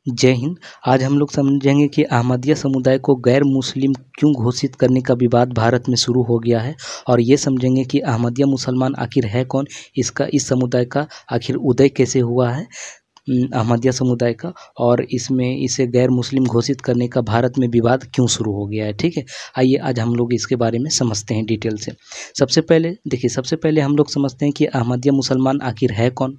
जय हिंद। आज हम लोग समझेंगे कि अहमदिया समुदाय को गैर मुस्लिम क्यों घोषित करने का विवाद भारत में शुरू हो गया है, और ये समझेंगे कि अहमदिया मुसलमान आखिर है कौन, इस समुदाय का आखिर उदय कैसे हुआ है अहमदिया समुदाय का, और इसमें इसे गैर मुस्लिम घोषित करने का भारत में विवाद क्यों शुरू हो गया है। ठीक है, आइए आज हम लोग इसके बारे में समझते हैं डिटेल से। सबसे पहले हम लोग समझते हैं कि अहमदिया मुसलमान आखिर है कौन,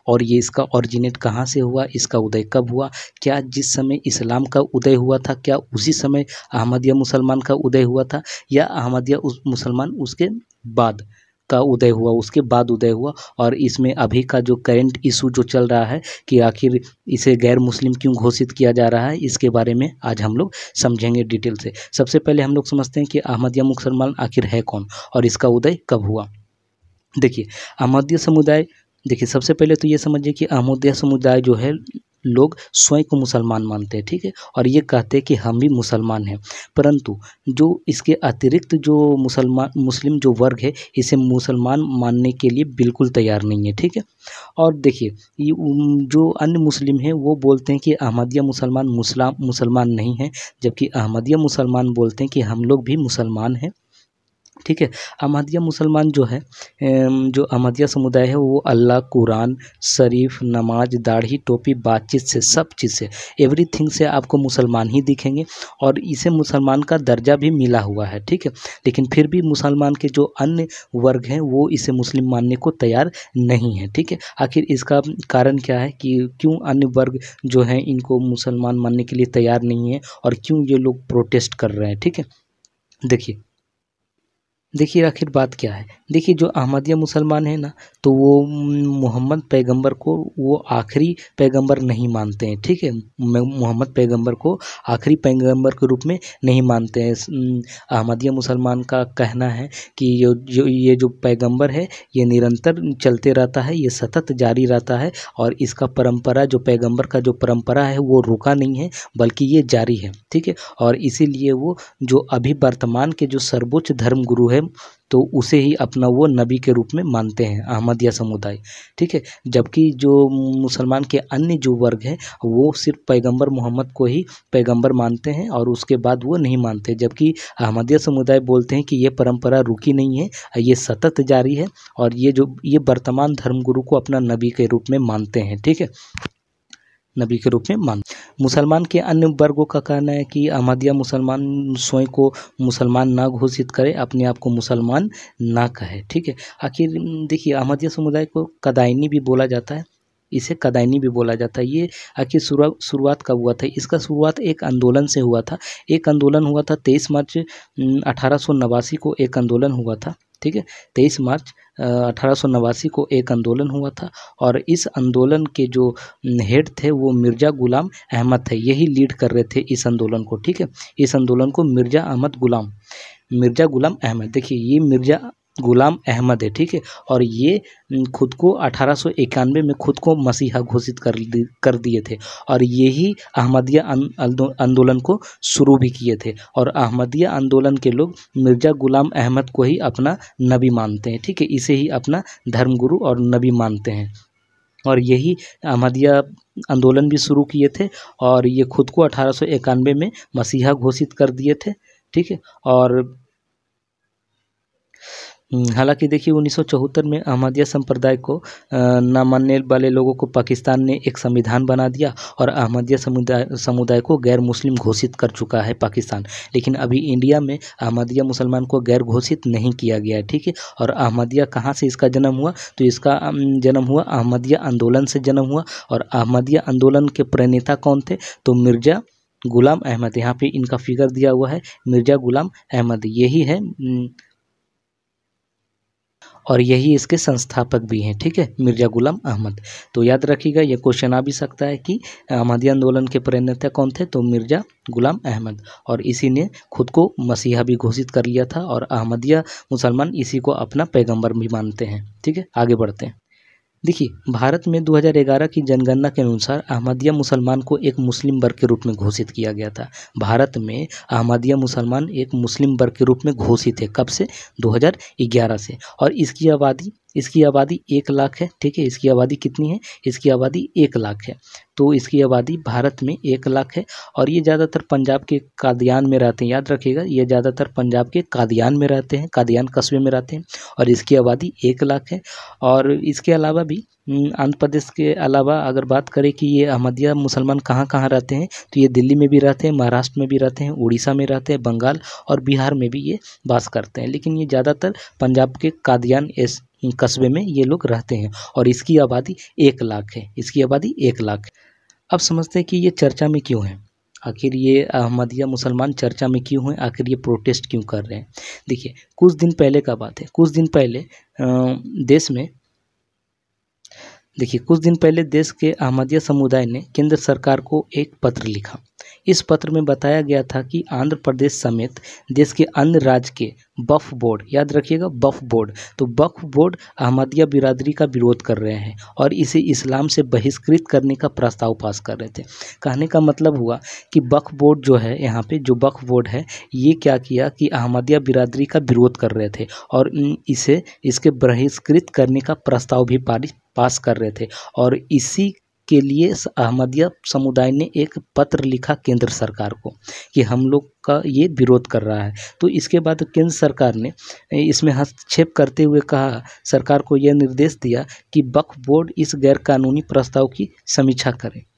और ये इसका ओरिजिनेट कहाँ से हुआ, इसका उदय कब हुआ, क्या जिस समय इस्लाम का उदय हुआ था क्या उसी समय अहमदिया मुसलमान का उदय हुआ था, या अहमदिया मुसलमान उसके बाद का उदय हुआ, उसके बाद उदय हुआ। और इसमें अभी का जो करंट इशू जो चल रहा है कि आखिर इसे गैर मुस्लिम क्यों घोषित किया जा रहा है, इसके बारे में आज हम लोग समझेंगे डिटेल से। सबसे पहले हम लोग समझते हैं कि अहमदिया मुसलमान आखिर है कौन और इसका उदय कब हुआ। देखिए, अहमदिया समुदाय, देखिए सबसे पहले तो ये समझिए कि अहमदिया समुदाय जो है, लोग स्वयं को मुसलमान मानते हैं। ठीक है, और ये कहते हैं कि हम भी मुसलमान हैं, परंतु जो इसके अतिरिक्त जो मुस्लिम जो वर्ग है, इसे मुसलमान मानने के लिए बिल्कुल तैयार नहीं है। ठीक है, और देखिए जो अन्य मुस्लिम हैं वो बोलते हैं कि अहमदिया मुसलमान नहीं है, जबकि अहमदिया मुसलमान बोलते हैं कि हम लोग भी मुसलमान हैं। ठीक है, अहमदिया मुसलमान जो है, जो अहमदिया समुदाय है, वो अल्लाह, कुरान शरीफ, नमाज, दाढ़ी, टोपी, बातचीत से, सब चीज़ से, एवरीथिंग से आपको मुसलमान ही दिखेंगे, और इसे मुसलमान का दर्जा भी मिला हुआ है। ठीक है, लेकिन फिर भी मुसलमान के जो अन्य वर्ग हैं वो इसे मुस्लिम मानने को तैयार नहीं है। ठीक है, आखिर इसका कारण क्या है कि क्यों अन्य वर्ग जो हैं इनको मुसलमान मानने के लिए तैयार नहीं है, और क्यों ये लोग प्रोटेस्ट कर रहे हैं। ठीक है, देखिए आखिर बात क्या है। देखिए, जो अहमदिया मुसलमान है ना, तो वो मोहम्मद पैगंबर को वो आखिरी पैगंबर नहीं मानते हैं। ठीक है, मोहम्मद पैगंबर को आखिरी पैगंबर के रूप में नहीं मानते हैं। अहमदिया मुसलमान का कहना है कि ये जो पैगंबर है ये निरंतर चलते रहता है, ये सतत जारी रहता है, और इसका परंपरा, जो पैगंबर का जो परंपरा है वो रुका नहीं है, बल्कि ये जारी है। ठीक है, और इसीलिए वो जो अभी वर्तमान के जो सर्वोच्च धर्म गुरु है, तो उसे ही अपना वो नबी के रूप में मानते हैं अहमदिया समुदाय। ठीक है, जबकि जो मुसलमान के अन्य जो वर्ग हैं वो सिर्फ पैगंबर मोहम्मद को ही पैगंबर मानते हैं, और उसके बाद वो नहीं मानते। जबकि अहमदिया समुदाय बोलते हैं कि ये परंपरा रुकी नहीं है, ये सतत जारी है, और ये वर्तमान धर्मगुरु को अपना नबी के रूप में मानते हैं। ठीक है, नबी के रूप में मान। मुसलमान के अन्य वर्गों का कहना है कि अहमदिया मुसलमान स्वयं को मुसलमान ना घोषित करे, अपने आप को मुसलमान ना कहे। ठीक है, आखिर देखिए, अहमदिया समुदाय को कदाइनी भी बोला जाता है, इसे कदाइनी भी बोला जाता है। ये आखिर शुरुआत कब हुआ था, इसका शुरुआत एक आंदोलन से हुआ था। एक आंदोलन हुआ था 23 मार्च 1889 को एक आंदोलन हुआ था। ठीक है, 23 मार्च 1889 को एक आंदोलन हुआ था, और इस आंदोलन के जो हेड थे वो मिर्ज़ा गुलाम अहमद थे, यही लीड कर रहे थे इस आंदोलन को। ठीक है, इस आंदोलन को मिर्ज़ा गुलाम अहमद, देखिए ये मिर्ज़ा गुलाम अहमद है। ठीक है, और ये खुद को 1891 में खुद को मसीहा घोषित कर दिए थे, और यही अहमदिया आंदोलन को शुरू भी किए थे। और अहमदिया आंदोलन के लोग मिर्ज़ा गुलाम अहमद को ही अपना नबी मानते हैं। ठीक है, इसे ही अपना धर्मगुरु और नबी मानते हैं, और यही अहमदिया आंदोलन भी शुरू किए थे, और ये खुद को 1891 में मसीहा घोषित कर दिए थे। ठीक है, और हालांकि देखिए 1974 में अहमदिया संप्रदाय को न मानने वाले लोगों को पाकिस्तान ने एक संविधान बना दिया, और अहमदिया समुदाय को गैर मुस्लिम घोषित कर चुका है पाकिस्तान। लेकिन अभी इंडिया में अहमदिया मुसलमान को गैर घोषित नहीं किया गया है। ठीक है, और अहमदिया कहाँ से इसका जन्म हुआ, तो इसका जन्म हुआ अहमदिया आंदोलन से जन्म हुआ। और अहमदिया आंदोलन के प्रणेता कौन थे, तो मिर्ज़ा गुलाम अहमद, यहाँ पे इनका फिगर दिया हुआ है, मिर्ज़ा गुलाम अहमद यही है, और यही इसके संस्थापक भी हैं। ठीक है, मिर्ज़ा गुलाम अहमद। तो याद रखिएगा, ये क्वेश्चन आ भी सकता है कि अहमदिया आंदोलन के प्रणेता कौन थे, तो मिर्ज़ा गुलाम अहमद, और इसी ने खुद को मसीहा भी घोषित कर लिया था, और अहमदिया मुसलमान इसी को अपना पैगंबर भी मानते हैं। ठीक है, आगे बढ़ते हैं। देखिए, भारत में 2011 की जनगणना के अनुसार अहमदिया मुसलमान को एक मुस्लिम वर्ग के रूप में घोषित किया गया था। भारत में अहमदिया मुसलमान एक मुस्लिम वर्ग के रूप में घोषित है, कब से, 2011 से, और इसकी आबादी इसकी आबादी 1 लाख है, ठीक है। इसकी आबादी कितनी है? इसकी आबादी 1 लाख है। तो इसकी आबादी भारत में 1 लाख है और ये ज़्यादातर पंजाब के कादियान में रहते हैं। याद रखिएगा, ये ज़्यादातर पंजाब के कादियान में रहते हैं, कादियान कस्बे में रहते हैं और इसकी आबादी 1 लाख है। और इसके अलावा भी आंध्र प्रदेश के अलावा अगर बात करें कि ये अहमदिया मुसलमान कहाँ कहाँ रहते हैं, तो ये दिल्ली में भी रहते हैं, महाराष्ट्र में भी रहते हैं, उड़ीसा में रहते हैं, बंगाल और बिहार में भी ये वास करते हैं। लेकिन ये ज़्यादातर पंजाब के कादियान कस्बे में ये लोग रहते हैं और इसकी आबादी 1 लाख है। इसकी आबादी 1 लाख। अब समझते हैं कि ये चर्चा में क्यों है, आखिर ये अहमदिया मुसलमान चर्चा में क्यों हैं, आखिर ये प्रोटेस्ट क्यों कर रहे हैं। देखिए, कुछ दिन पहले का बात है, कुछ दिन पहले देश के अहमदिया समुदाय ने केंद्र सरकार को एक पत्र लिखा। इस पत्र में बताया गया था कि आंध्र प्रदेश समेत देश के अन्य राज्य के वक्फ बोर्ड, याद रखिएगा वक्फ बोर्ड, तो वक्फ बोर्ड अहमदिया बिरादरी का विरोध कर रहे हैं और इसे इस्लाम से बहिष्कृत करने का प्रस्ताव पास कर रहे थे। कहने का मतलब हुआ कि वक्फ बोर्ड जो है, यहाँ पे जो वक्फ बोर्ड है, ये क्या किया कि अहमदिया बिरादरी का विरोध कर रहे थे और इसके बहिष्कृत करने का प्रस्ताव भी पास कर रहे थे। और इसी के लिए अहमदिया समुदाय ने एक पत्र लिखा केंद्र सरकार को कि हम लोग का ये विरोध कर रहा है। तो इसके बाद केंद्र सरकार ने इसमें हस्तक्षेप करते हुए कहा, सरकार को यह निर्देश दिया कि वक्फ बोर्ड इस गैरकानूनी प्रस्ताव की समीक्षा करे।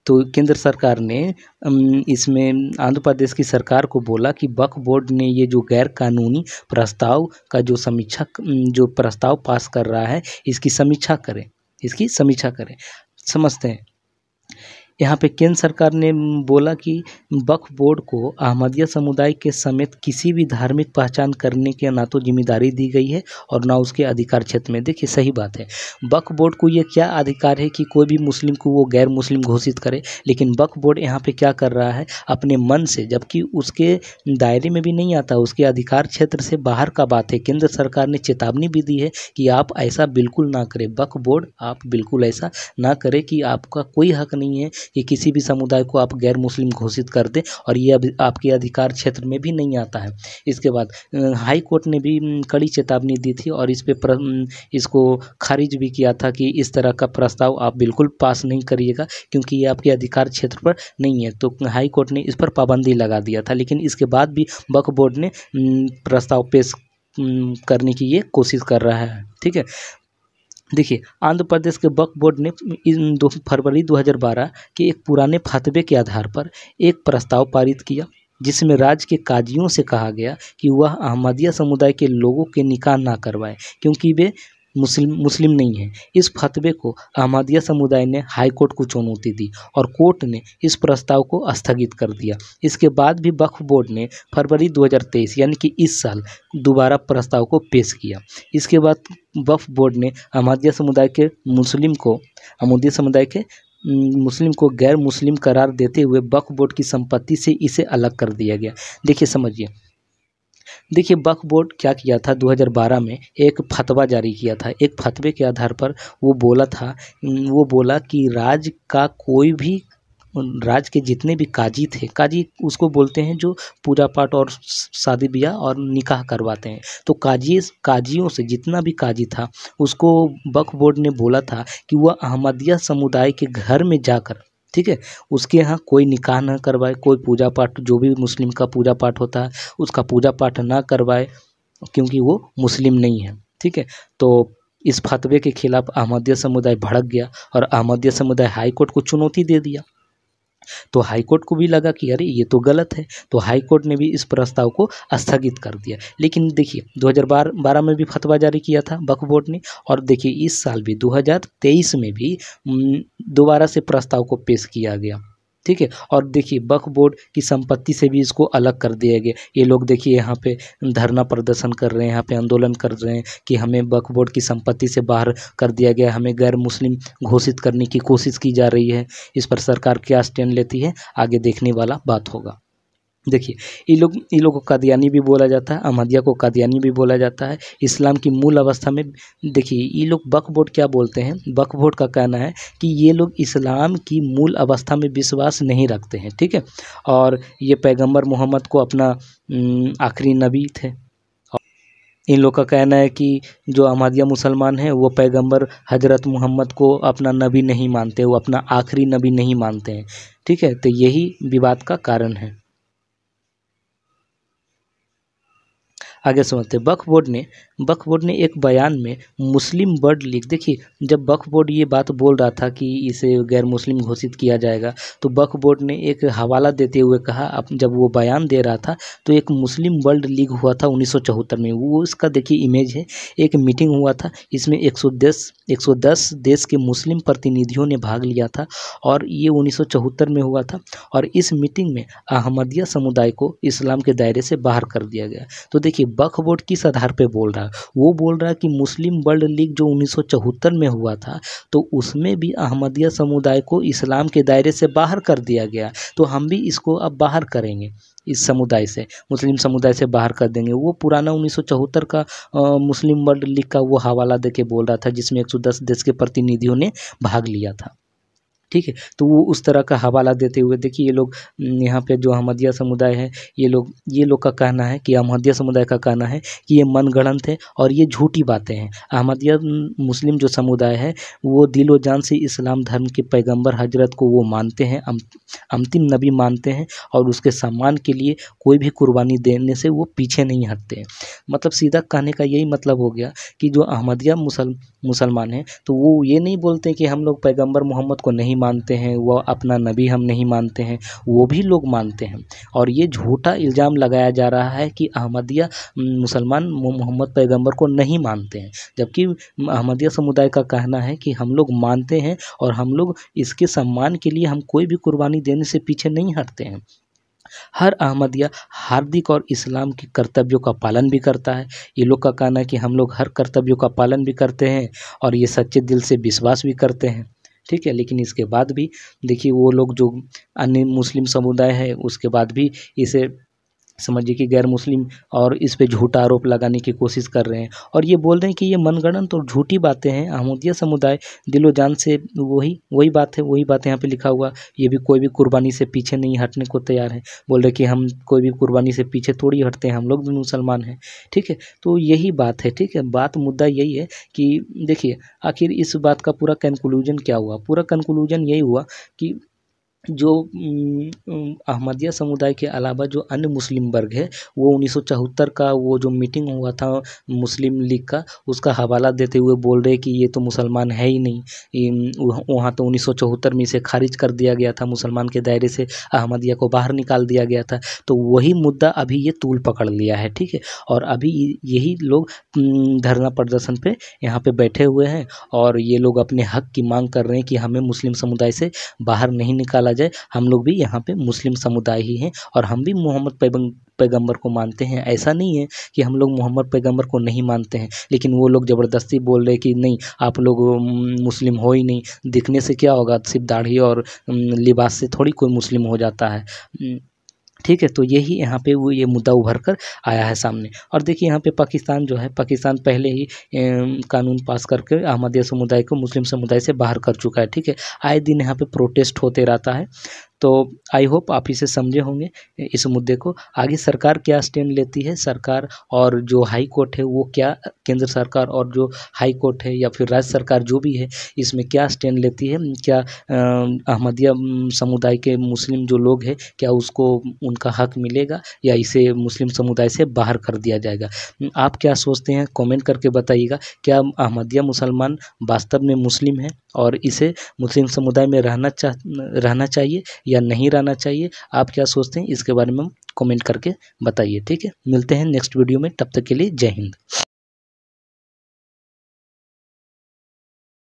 तो केंद्र सरकार ने इसमें आंध्र प्रदेश की सरकार को बोला कि वक्फ बोर्ड ने ये जो गैर कानूनी प्रस्ताव का जो प्रस्ताव पास कर रहा है, इसकी समीक्षा करें। समझते हैं, यहाँ पे केंद्र सरकार ने बोला कि वक्फ बोर्ड को अहमदिया समुदाय के समेत किसी भी धार्मिक पहचान करने के ना तो जिम्मेदारी दी गई है और ना उसके अधिकार क्षेत्र में। देखिए, सही बात है, वक्फ बोर्ड को ये क्या अधिकार है कि कोई भी मुस्लिम को वो गैर मुस्लिम घोषित करे। लेकिन वक्फ बोर्ड यहाँ पे क्या कर रहा है, अपने मन से, जबकि उसके दायरे में भी नहीं आता, उसके अधिकार क्षेत्र से बाहर का बात है। केंद्र सरकार ने चेतावनी भी दी है कि आप ऐसा बिल्कुल ना करें, वक्फ बोर्ड आप बिल्कुल ऐसा ना करें कि आपका कोई हक नहीं है कि किसी भी समुदाय को आप गैर मुस्लिम घोषित कर दें और ये अब आपके अधिकार क्षेत्र में भी नहीं आता है। इसके बाद हाई कोर्ट ने भी कड़ी चेतावनी दी थी और इसको खारिज भी किया था कि इस तरह का प्रस्ताव आप बिल्कुल पास नहीं करिएगा क्योंकि ये आपके अधिकार क्षेत्र पर नहीं है। तो हाई कोर्ट ने इस पर पाबंदी लगा दिया था। लेकिन इसके बाद भी वक्फ बोर्ड ने प्रस्ताव पेश करने की ये कोशिश कर रहा है, ठीक है। देखिए, आंध्र प्रदेश के वक्फ बोर्ड ने फरवरी 2012 के एक पुराने फतवे के आधार पर एक प्रस्ताव पारित किया जिसमें राज्य के काजियों से कहा गया कि वह अहमदिया समुदाय के लोगों के निकाह ना करवाए क्योंकि वे मुस्लिम नहीं है। इस फतवे को अहमदिया समुदाय ने हाई कोर्ट को चुनौती दी और कोर्ट ने इस प्रस्ताव को स्थगित कर दिया। इसके बाद भी वक्फ बोर्ड ने फरवरी 2023 यानी कि इस साल दोबारा प्रस्ताव को पेश किया। इसके बाद वक्फ बोर्ड ने अहमदिया समुदाय के मुस्लिम को गैर मुस्लिम करार देते हुए वक्फ बोर्ड की संपत्ति से इसे अलग कर दिया गया। देखिए, समझिए, देखिए वक्फ बोर्ड क्या किया था, 2012 में एक फतवा जारी किया था। एक फतवे के आधार पर वो बोला कि राज्य के जितने भी काजी थे, काजी उसको बोलते हैं जो पूजा पाठ और शादी ब्याह और निकाह करवाते हैं। तो काजियों से जितना भी काजी था उसको वक्फ बोर्ड ने बोला था कि वह अहमदिया समुदाय के घर में जाकर, ठीक है, उसके यहाँ कोई निकाह ना करवाए, कोई पूजा पाठ, जो भी मुस्लिम का पूजा पाठ होता है उसका पूजा पाठ ना करवाए क्योंकि वो मुस्लिम नहीं है, ठीक है। तो इस फतवे के खिलाफ अहमदिया समुदाय भड़क गया और अहमदिया समुदाय हाई कोर्ट को चुनौती दे दिया। तो हाई कोर्ट को भी लगा कि अरे ये तो गलत है, तो हाई कोर्ट ने भी इस प्रस्ताव को स्थगित कर दिया। लेकिन देखिए, 2012 में भी फतवा जारी किया था वक्फ बोर्ड ने और देखिए इस साल भी 2023 में भी दोबारा से प्रस्ताव को पेश किया गया, ठीक है। और देखिए वक्फ बोर्ड की संपत्ति से भी इसको अलग कर दिया गया। ये लोग देखिए यहाँ पे धरना प्रदर्शन कर रहे हैं, यहाँ पे आंदोलन कर रहे हैं कि हमें वक्फ बोर्ड की संपत्ति से बाहर कर दिया गया, हमें गैर मुस्लिम घोषित करने की कोशिश की जा रही है। इस पर सरकार क्या स्टैंड लेती है आगे देखने वाला बात होगा। देखिए, ये लोग को कादियानी भी बोला जाता है, अहमदिया को कादियानी भी बोला जाता है। इस्लाम की मूल अवस्था में देखिए ये लोग वक्फ बोर्ड क्या बोलते हैं, वक्फ बोर्ड का कहना है कि ये लोग इस्लाम की मूल अवस्था में विश्वास नहीं रखते हैं, ठीक है। और ये पैगंबर मोहम्मद को अपना आखिरी नबी थे। इन लोग का कहना है कि जो अहमदिया मुसलमान हैं वो पैगंबर हजरत मोहम्मद को अपना नबी नहीं मानते, वो अपना आखिरी नबी नहीं मानते हैं। ठीक है, तो यही विवाद का कारण है। आगे समझते हैं। वक्फ बोर्ड ने एक बयान में मुस्लिम वर्ल्ड लीग, देखिए जब वक्फ बोर्ड ये बात बोल रहा था कि इसे गैर मुस्लिम घोषित किया जाएगा, तो वक्फ बोर्ड ने एक हवाला देते हुए कहा, जब वो बयान दे रहा था तो एक मुस्लिम वर्ल्ड लीग हुआ था 1974 में, वो इसका देखिए इमेज है, एक मीटिंग हुआ था, इसमें 110 देश के मुस्लिम प्रतिनिधियों ने भाग लिया था और ये 1974 में हुआ था। और इस मीटिंग में अहमदिया समुदाय को इस्लाम के दायरे से बाहर कर दिया गया। तो देखिए वक्फ बोर्ड किस आधार पे बोल रहा है, वो बोल रहा है कि मुस्लिम वर्ल्ड लीग जो 1974 में हुआ था तो उसमें भी अहमदिया समुदाय को इस्लाम के दायरे से बाहर कर दिया गया, तो हम भी इसको अब बाहर करेंगे, इस समुदाय से, मुस्लिम समुदाय से बाहर कर देंगे। वो पुराना 1974 का मुस्लिम वर्ल्ड लीग का वो हवाला देके बोल रहा था, जिसमें 110 देश के प्रतिनिधियों ने भाग लिया था। ठीक है, तो वो उस तरह का हवाला देते हुए देखिए ये लोग यहाँ पे जो अहमदिया समुदाय है, ये लोग का कहना है कि अहमदिया समुदाय का कहना है कि ये मनगढ़ंत है और ये झूठी बातें हैं। अहमदिया मुस्लिम जो समुदाय है वो दिलो जान से इस्लाम धर्म के पैगंबर हजरत को वो मानते हैं, अंतिम नबी मानते हैं और उसके सम्मान के लिए कोई भी कुर्बानी देने से वो पीछे नहीं हटते हैं। मतलब सीधा कहने का यही मतलब हो गया कि जो अहमदिया मुसलमान हैं तो वो ये नहीं बोलते कि हम लोग पैगंबर मोहम्मद को नहीं मानते हैं, वो अपना नबी हम नहीं मानते हैं, वो भी लोग मानते हैं। और ये झूठा इल्ज़ाम लगाया जा रहा है कि अहमदिया मुसलमान मोहम्मद पैगंबर को नहीं मानते हैं, जबकि अहमदिया समुदाय का कहना है कि हम लोग मानते हैं और हम लोग इसके सम्मान के लिए हम कोई भी कुर्बानी देने से पीछे नहीं हटते हैं। हर अहमदिया हार्दिक और इस्लाम के कर्तव्यों का पालन भी करता है। ये लोग का कहना है कि हम लोग हर कर्तव्यों का पालन भी करते हैं और ये सच्चे दिल से विश्वास भी करते हैं। ठीक है, लेकिन इसके बाद भी देखिए वो लोग जो अन्य मुस्लिम समुदाय है उसके बाद भी इसे समझिए कि गैर मुस्लिम और इस पे झूठा आरोप लगाने की कोशिश कर रहे हैं और ये बोल रहे हैं कि ये मनगढ़ंत और झूठी बातें हैं। अहमदिया समुदाय दिलो जान से वही बात है, वही बात यहाँ पे लिखा हुआ, ये भी कोई भी कुर्बानी से पीछे नहीं हटने को तैयार है। बोल रहे कि हम कोई भी कुर्बानी से पीछे थोड़ी हटते हैं, हम लोग भी मुसलमान हैं। ठीक है, तो यही बात है। ठीक है, बात मुद्दा यही है कि देखिए आखिर इस बात का पूरा कंक्लूजन क्या हुआ। पूरा कंक्लूजन यही हुआ कि जो अहमदिया समुदाय के अलावा जो अन्य मुस्लिम वर्ग है वो 1974 का वो जो मीटिंग हुआ था मुस्लिम लीग का, उसका हवाला देते हुए बोल रहे कि ये तो मुसलमान है ही नहीं, वहाँ तो 1974 में इसे खारिज कर दिया गया था, मुसलमान के दायरे से अहमदिया को बाहर निकाल दिया गया था। तो वही मुद्दा अभी ये तूल पकड़ लिया है। ठीक है, और अभी यही लोग धरना प्रदर्शन पे यहाँ पे बैठे हुए हैं और ये लोग अपने हक की मांग कर रहे हैं कि हमें मुस्लिम समुदाय से बाहर नहीं निकाला जाए, हम लोग भी यहाँ पे मुस्लिम समुदाय ही हैं और हम भी मोहम्मद पैगंबर को मानते हैं। ऐसा नहीं है कि हम लोग मोहम्मद पैगंबर को नहीं मानते हैं, लेकिन वो लोग ज़बरदस्ती बोल रहे कि नहीं आप लोग मुस्लिम हो ही नहीं, दिखने से क्या होगा, सिर्फ दाढ़ी और लिबास से थोड़ी कोई मुस्लिम हो जाता है। ठीक है, तो यही यहाँ पे वो ये मुद्दा उभर कर आया है सामने। और देखिए यहाँ पे पाकिस्तान जो है, पाकिस्तान पहले ही कानून पास करके अहमदिया समुदाय को मुस्लिम समुदाय से बाहर कर चुका है। ठीक है, आए दिन यहाँ पे प्रोटेस्ट होते रहता है। तो आई होप आप इसे समझे होंगे इस मुद्दे को। आगे सरकार क्या स्टैंड लेती है, सरकार और जो हाई कोर्ट है वो क्या, केंद्र सरकार और जो हाई कोर्ट है या फिर राज्य सरकार जो भी है इसमें क्या स्टैंड लेती है, क्या अहमदिया समुदाय के मुस्लिम जो लोग हैं क्या उसको उनका हक मिलेगा या इसे मुस्लिम समुदाय से बाहर कर दिया जाएगा। आप क्या सोचते हैं कमेंट करके बताइएगा। क्या अहमदिया मुसलमान वास्तव में मुस्लिम है और इसे मुस्लिम समुदाय में रहना चाहिए या नहीं रहना चाहिए? आप क्या सोचते हैं इसके बारे में कमेंट करके बताइए। ठीक है, मिलते हैं नेक्स्ट वीडियो में, तब तक के लिए जय हिंद।